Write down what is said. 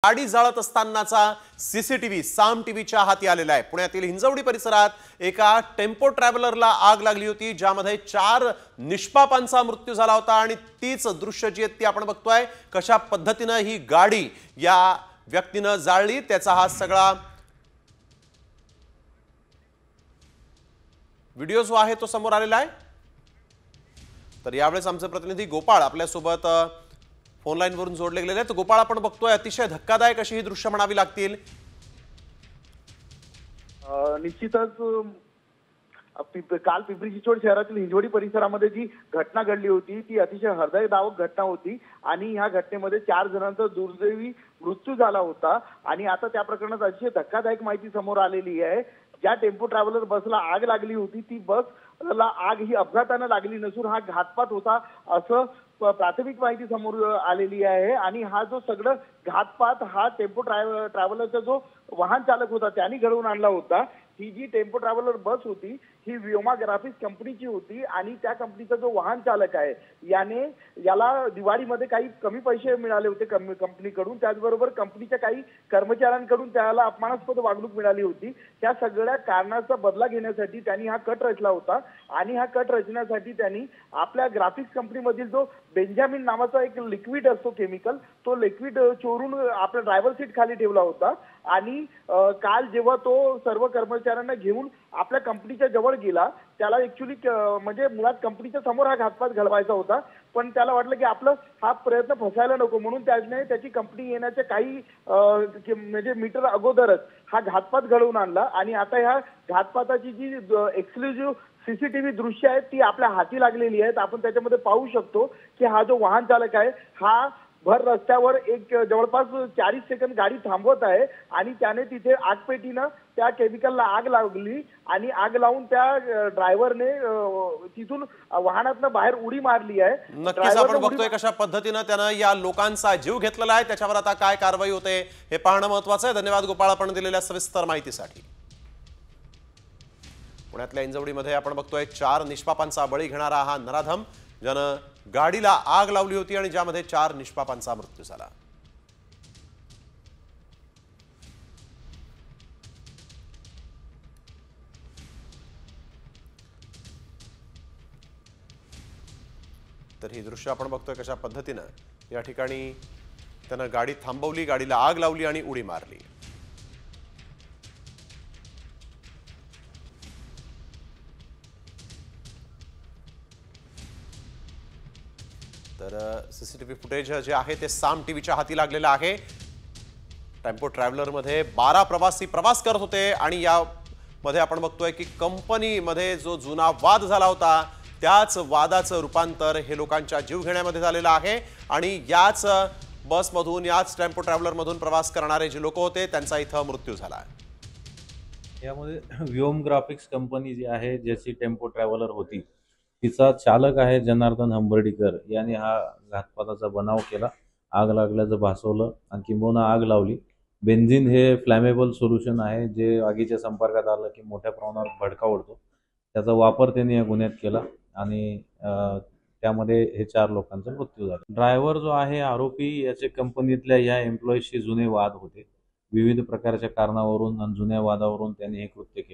गाडी जाळत असतानाचा सीसीटीव्ही साम टीव्हीच्या हाती आलेला आहे। पुण्यातील हिंजवडी परिसरात एका टेम्पो ट्रॅव्हलरला आग लागली होती, ज्यामध्ये 4 निष्पापांचा मृत्यू झाला होता। आणि तीच दृश्य जी आहेत ती आपण बघतोय, कशा पद्धतीने ही गाडी या व्यक्तीने जाळली त्याचा हा सगळा व्हिडिओ जो आहे तो समोर आलेला आहे। तर यावेळेस आमचे प्रतिनिधी गोपाळ आपल्या सोबत फोन लाइन वरून जोडले गेलेले आहेत। गोपाळ, आपण बघतोय अतिशय धक्कादायक अशी ही दृश्य म्हणावी लागतील। निश्चितच काल पिंपरी चिंचवड शहरातील हिंजवडी परिसरामध्ये जी घटना घडली होती ती अतिशय हृदयद्रावक घटना होती आणि या घटनेमध्ये 4 जणांचा दुर्दैवी मृत्यू झाला होता। आणि आता त्या प्रकरणात अतिशय धक्कादायक माहिती समोर आलेली आहे। ज्या टेम्पो ट्रॅव्हलर बसला आग लागली होती ती बसला आग ही अपघाताने लागली नसून हा घातपात होता असं प्राथमिक माहिती समोर आलेली आहे। आणि हा जो सगळं घातपात हा टेम्पो ट्रॅव्हलरचा जो वाहन चालक होता त्यांनी घडवून आणला होता। ही जी टेम्पो ट्रॅव्हलर बस होती ही व्योमा ग्राफिक्स कंपनीची होती आणि त्या कंपनीचा जो वाहन चालक आहे याला दिवाळीमध्ये काही कमी पैसे मिळाले होते कंपनीकडून, त्याचबरोबर कंपनीच्या काही कर्मचाऱ्यांकडून त्याला अपमानास्पद वागणूक मिळाली होती। त्या सगळ्या कारणाचा बदला घेण्यासाठी त्यांनी हा कट रचला होता आणि हा कट रचण्यासाठी त्यांनी आपल्या ग्राफिक्स कंपनीमधील जो बेंजामिन नावाचा एक लिक्विड असतो केमिकल, तो लिक्विड चोरून आपल्या ड्रायव्हर सीट खाली ठेवला होता। आणि काल जेव्हा तो सर्व कर्मचाऱ्यांना घेऊन आपल्या कंपनीच्या जवळ गेला, त्याला ऍक्च्युली म्हणजे मुळात कंपनीच्या समोर हा घातपात घडवायचा होता, पण त्याला वाटलं की आपलं हा प्रयत्न फसायला नको, म्हणून त्याने त्याची कंपनी येण्याच्या काही म्हणजे मीटर अगोदरच हा घातपात घडवून आणला। आणि आता ह्या घातपाताची जी एक्सक्लुझिव्ह सीसीटीव्ही दृश्य आहेत ती आपल्या हाती लागलेली आहेत। आपण त्याच्यामध्ये पाहू शकतो की हा जो वाहन चालक आहे हा भर रस्त्यावर एक जवळपास 40 सेकंद गाडी थांबवत आहे आणि त्याने तिथे आगपेटीनं त्या केमिकलला आग लावली आणि आग लावून त्या ड्रायव्हरने तिथून वाहनातनं बाहेर उडी मारली आहे। नक्कीच आपण बघतोय कशा पद्धतीने त्यानं या लोकांचा जीव घेतलेला आहे। त्याच्यावर आता काय कारवाई होते हे पाहणं महत्त्वाचं आहे। धन्यवाद गोपाळ, आपण दिलेल्या सविस्तर माहितीसाठी। पुण्यातल्या हिंजवडीमध्ये आपण बघतोय 4 निष्पापांचा बळी घेणारा हा नराधम, ज्यानं गाडीला आग लावली होती आणि ज्यामध्ये 4 निष्पापांचा मृत्यू झाला। तर ही दृश्य आपण बघतोय कशा पद्धतीने या ठिकाणी त्यानं गाडी थांबवली, गाडीला आग लावली आणि उडी मारली। तर सीसीटीव्ही फुटेज जे आहे ते साम टीव्हीच्या हाती लागलेलं आहे। टेम्पो ट्रॅव्हलर मध्ये 12 प्रवासी प्रवास करत होते आणि या मध्ये आपण बघतोय की कंपनीमध्ये जो जुना वाद झाला होता त्याच वादाचं रूपांतर हे लोकांच्या जीव घेण्यामध्ये झालेलं आहे। आणि याच बसमधून याच टेम्पो ट्रॅव्हलर मधून प्रवास करणारे जे लोक होते त्यांचा इथं मृत्यू झाला। यामध्ये व्योम ग्राफिक्स कंपनी जी आहे ज्याची टेम्पो ट्रॅव्हलर होती तिचा चालक आहे जनार्दन हंबर्डीकर यांनी हा घातपाताचा बनाव केला, आग लागल्याचं भासवलं आणि किंबहुना आग लावली। बेन्झिन हे फ्लॅमेबल सोल्युशन आहे जे आगीच्या संपर्कात आलं की मोठ्या प्रमाणावर भडका उडतो, त्याचा वापर त्यांनी या गुन्ह्यात केला आणि त्यामध्ये हे 4 लोकांचा मृत्यू झाला। ड्रायव्हर जो आहे आरोपी याचे कंपनीतल्या या एम्प्लॉईजशी जुने वाद होते, विविध प्रकारच्या कारणावरून आणि जुन्या वादावरून त्यांनी हे कृत्य केलं।